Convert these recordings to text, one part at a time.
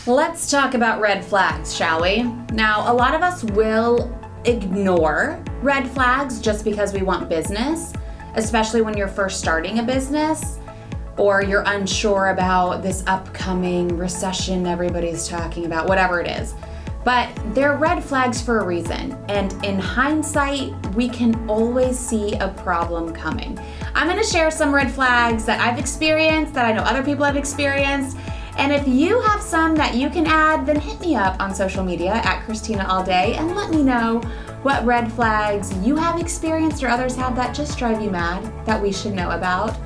Let's talk about red flags, shall we? Now, a lot of us will ignore red flags just because we want business, especially when you're first starting a business or you're unsure about this upcoming recession everybody's talking about, whatever it is. But they're red flags for a reason, and in hindsight, we can always see a problem coming. I'm gonna share some red flags that I've experienced, that I know other people have experienced, and if you have some that you can add, then hit me up on social media at Christina all day and let me know what red flags you have experienced or others have that just drive you mad that we should know about.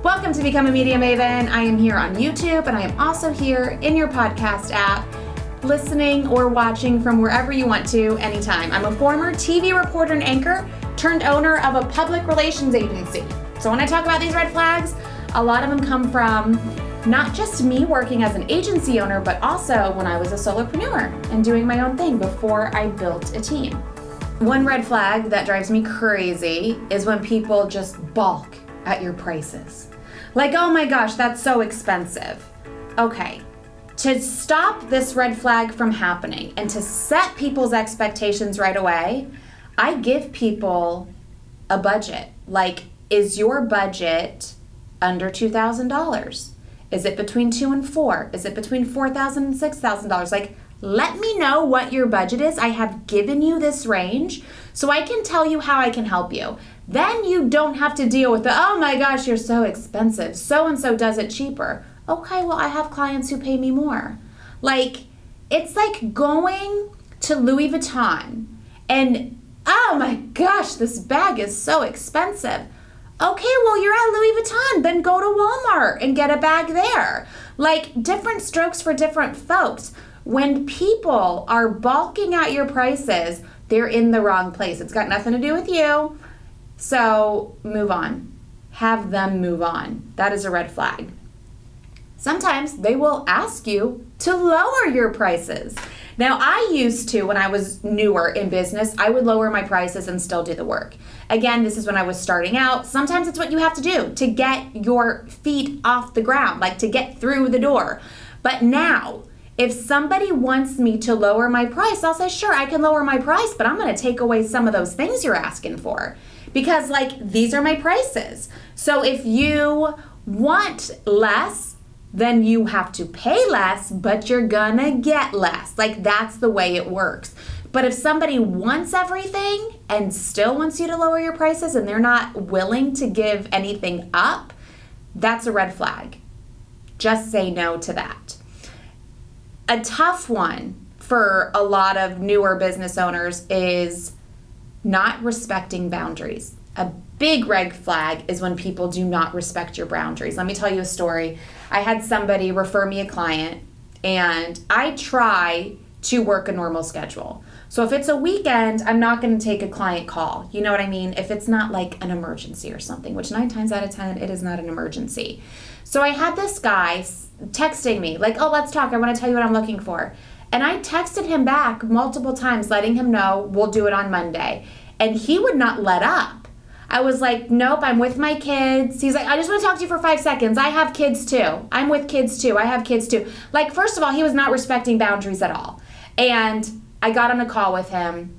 Welcome to Become a Media Maven. I am here on YouTube and I am also here in your podcast app, listening or watching from wherever you want to anytime. I'm a former TV reporter and anchor turned owner of a public relations agency. So when I talk about these red flags, a lot of them come from not just me working as an agency owner, but also when I was a solopreneur and doing my own thing before I built a team. One red flag that drives me crazy is when people just balk at your prices. Like, oh my gosh, that's so expensive. Okay, to stop this red flag from happening and to set people's expectations right away, I give people a budget. Like, is your budget under $2,000? Is it between $2,000 and $4,000? Is it between $4,000 and $6,000? Like, let me know what your budget is. I have given you this range so I can tell you how I can help you. Then you don't have to deal with the, oh my gosh, you're so expensive. So-and-so does it cheaper. Okay, well, I have clients who pay me more. Like, it's like going to Louis Vuitton and, oh my gosh, this bag is so expensive. Okay, well, you're at Louis Vuitton, then go to Walmart and get a bag there. Like, different strokes for different folks. When people are balking at your prices, they're in the wrong place. It's got nothing to do with you. So move on. Have them move on. That is a red flag. Sometimes they will ask you to lower your prices. Now, I used to, when I was newer in business, I would lower my prices and still do the work. Again, this is when I was starting out. Sometimes it's what you have to do to get your feet off the ground, like to get through the door. But now, if somebody wants me to lower my price, I'll say, sure, I can lower my price, but I'm going to take away some of those things you're asking for. Because, like, these are my prices. So if you want less, then you have to pay less, but you're gonna get less. Like, that's the way it works. But if somebody wants everything and still wants you to lower your prices and they're not willing to give anything up, that's a red flag. Just say no to that. A tough one for a lot of newer business owners is not respecting boundaries. A big red flag is when people do not respect your boundaries. Let me tell you a story. I had somebody refer me a client, and I try to work a normal schedule. So if it's a weekend, I'm not going to take a client call. You know what I mean? If it's not like an emergency or something, which 9 times out of 10, it is not an emergency. So I had this guy texting me like, oh, let's talk. I want to tell you what I'm looking for. And I texted him back multiple times, letting him know we'll do it on Monday. And he would not let up. I was like, nope, I'm with my kids. He's like, I just want to talk to you for 5 seconds. I have kids too. I'm with kids too. I have kids too. Like, first of all, he was not respecting boundaries at all. And I got on a call with him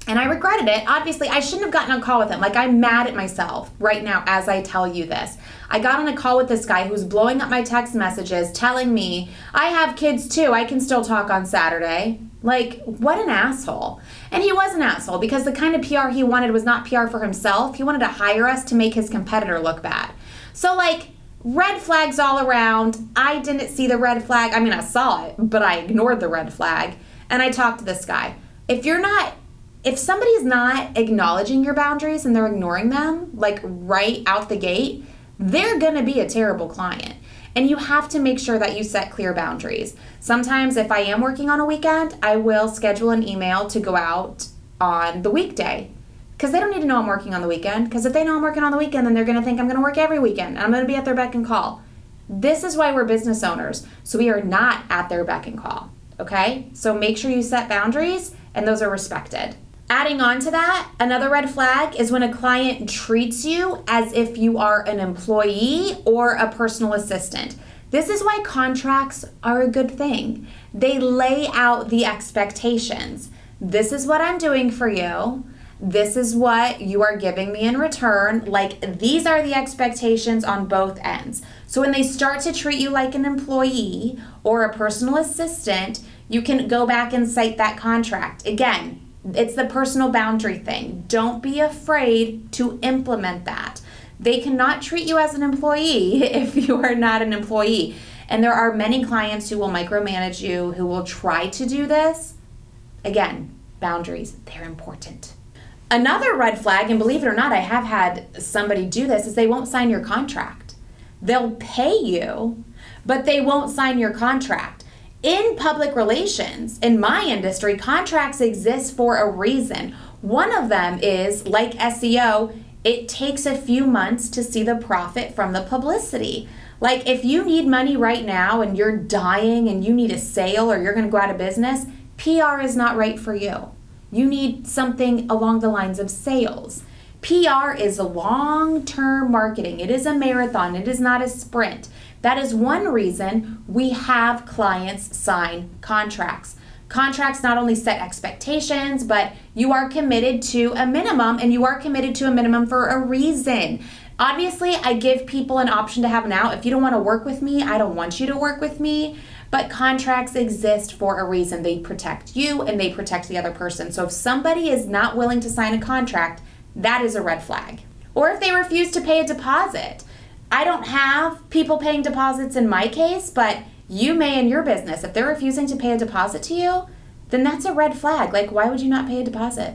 and I regretted it. Obviously, I shouldn't have gotten on a call with him. Like, I'm mad at myself right now as I tell you this. I got on a call with this guy who was blowing up my text messages telling me, I have kids too. I can still talk on Saturday. Like, what an asshole. And he was an asshole because the kind of PR he wanted was not PR for himself. He wanted to hire us to make his competitor look bad. So, like, red flags all around. I didn't see the red flag. I mean, I saw it, but I ignored the red flag. And I talked to this guy. If somebody's not acknowledging your boundaries and they're ignoring them, like right out the gate, they're going to be a terrible client. And you have to make sure that you set clear boundaries. Sometimes if I am working on a weekend, I will schedule an email to go out on the weekday. Because they don't need to know I'm working on the weekend. Because if they know I'm working on the weekend, then they're going to think I'm going to work every weekend. And I'm going to be at their beck and call. This is why we're business owners. So we are not at their beck and call. Okay? So make sure you set boundaries and those are respected. Adding on to that, another red flag is when a client treats you as if you are an employee or a personal assistant. This is why contracts are a good thing. They lay out the expectations. This is what I'm doing for you. This is what you are giving me in return. Like, these are the expectations on both ends. So when they start to treat you like an employee or a personal assistant, you can go back and cite that contract. Again, it's the personal boundary thing. Don't be afraid to implement that. They cannot treat you as an employee if you are not an employee. And there are many clients who will micromanage you, who will try to do this. Again, boundaries, they're important. Another red flag, and believe it or not, I have had somebody do this, is they won't sign your contract. They'll pay you, but they won't sign your contract. In public relations, in my industry, contracts exist for a reason. One of them is, like SEO, it takes a few months to see the profit from the publicity. Like, if you need money right now and you're dying and you need a sale or you're going to go out of business, PR is not right for you. You need something along the lines of sales. PR is long-term marketing. It is a marathon. It is not a sprint. That is one reason we have clients sign contracts. Contracts not only set expectations, but you are committed to a minimum, and you are committed to a minimum for a reason. Obviously, I give people an option to have an out. If you don't want to work with me, I don't want you to work with me. But contracts exist for a reason. They protect you and they protect the other person. So if somebody is not willing to sign a contract, that is a red flag. Or if they refuse to pay a deposit. I don't have people paying deposits in my case, but you may in your business. If they're refusing to pay a deposit to you, then that's a red flag. Like, why would you not pay a deposit?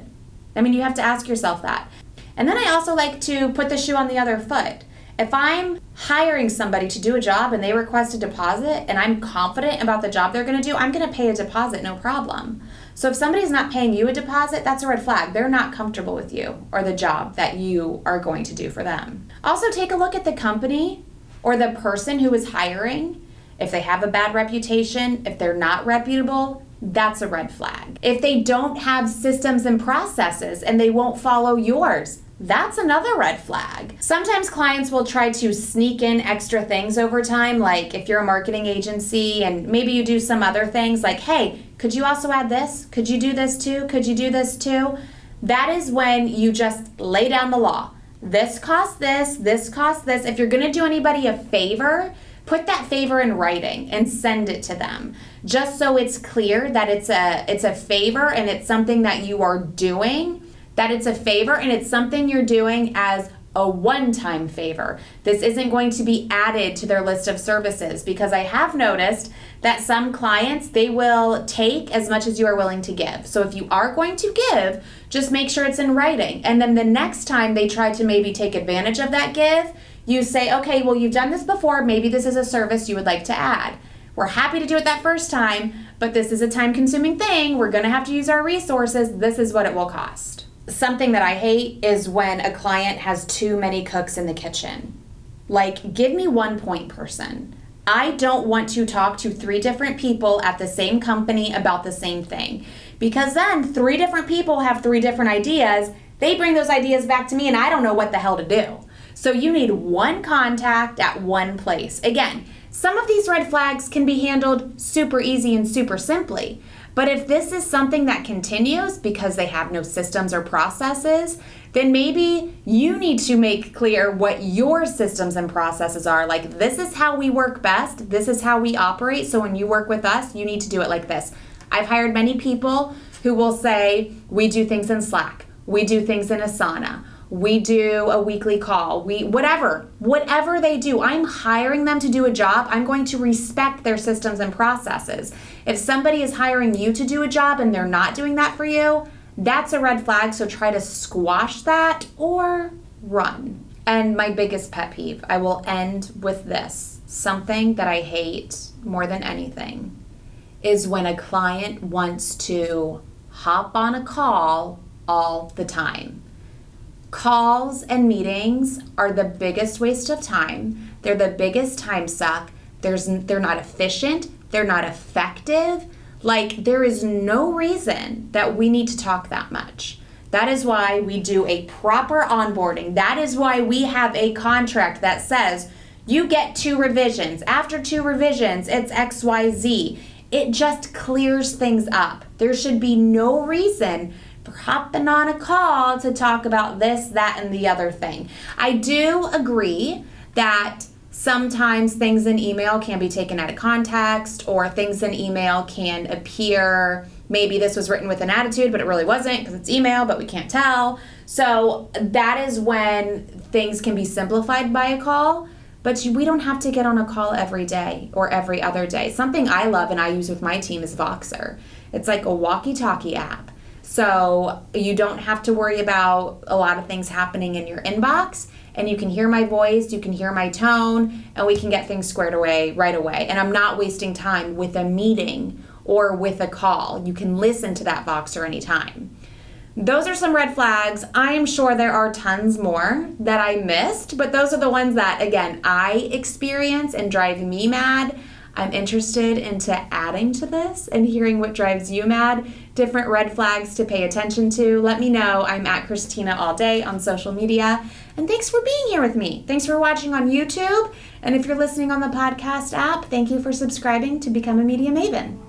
I mean, you have to ask yourself that. And then I also like to put the shoe on the other foot. If I'm hiring somebody to do a job and they request a deposit and I'm confident about the job they're going to do, I'm going to pay a deposit, no problem. So if somebody's not paying you a deposit, that's a red flag. They're not comfortable with you or the job that you are going to do for them. Also, take a look at the company or the person who is hiring. If they have a bad reputation, if they're not reputable, that's a red flag. If they don't have systems and processes and they won't follow yours, that's another red flag. Sometimes clients will try to sneak in extra things over time, like if you're a marketing agency and maybe you do some other things like, hey, could you also add this? Could you do this too? Could you do this too? That is when you just lay down the law. This costs this, this costs this. If you're gonna do anybody a favor, put that favor in writing and send it to them, just so it's clear that it's a favor and it's something that you are doing, that it's a favor and it's something you're doing as a one-time favor. This isn't going to be added to their list of services, because I have noticed that some clients, they will take as much as you are willing to give. So if you are going to give, just make sure it's in writing. And then the next time they try to maybe take advantage of that give, you say, okay, well, you've done this before. Maybe this is a service you would like to add. We're happy to do it that first time, but this is a time-consuming thing. We're going to have to use our resources. This is what it will cost. Something that I hate is when a client has too many cooks in the kitchen. Like, give me one point person. I don't want to talk to 3 different people at the same company about the same thing, because then 3 different people have 3 different ideas. They bring those ideas back to me and I don't know what the hell to do. So you need one contact at one place. Again, some of these red flags can be handled super easy and super simply. But if this is something that continues because they have no systems or processes, then maybe you need to make clear what your systems and processes are. Like, this is how we work best. This is how we operate. So when you work with us, you need to do it like this. I've hired many people who will say, we do things in Slack. We do things in Asana. We do a weekly call. Whatever they do, I'm hiring them to do a job. I'm going to respect their systems and processes. If somebody is hiring you to do a job and they're not doing that for you, that's a red flag. So try to squash that or run. And my biggest pet peeve, I will end with this. Something that I hate more than anything is when a client wants to hop on a call all the time. Calls and meetings are the biggest waste of time. They're the biggest time suck. They're not efficient. They're not effective. Like, there is no reason that we need to talk that much. That is why we do a proper onboarding. That is why we have a contract that says You get 2 revisions. After 2 revisions, it's XYZ. It just clears things up. There should be no reason for hopping on a call to talk about this, that, and the other thing. I do agree that sometimes things in email can be taken out of context, or things in email can appear, maybe this was written with an attitude, but it really wasn't because it's email, but we can't tell. So that is when things can be simplified by a call, but we don't have to get on a call every day or every other day. Something I love and I use with my team is Voxer. It's like a walkie-talkie app. So you don't have to worry about a lot of things happening in your inbox, and you can hear my voice, you can hear my tone, and we can get things squared away right away. And I'm not wasting time with a meeting or with a call. You can listen to that Voxer anytime. Those are some red flags. I am sure there are tons more that I missed, but those are the ones that, again, I experience and drive me mad. I'm interested into adding to this and hearing what drives you mad, different red flags to pay attention to. Let me know. I'm at Christina all day on social media. And thanks for being here with me. Thanks for watching on YouTube. And if you're listening on the podcast app, thank you for subscribing to Become a Media Maven.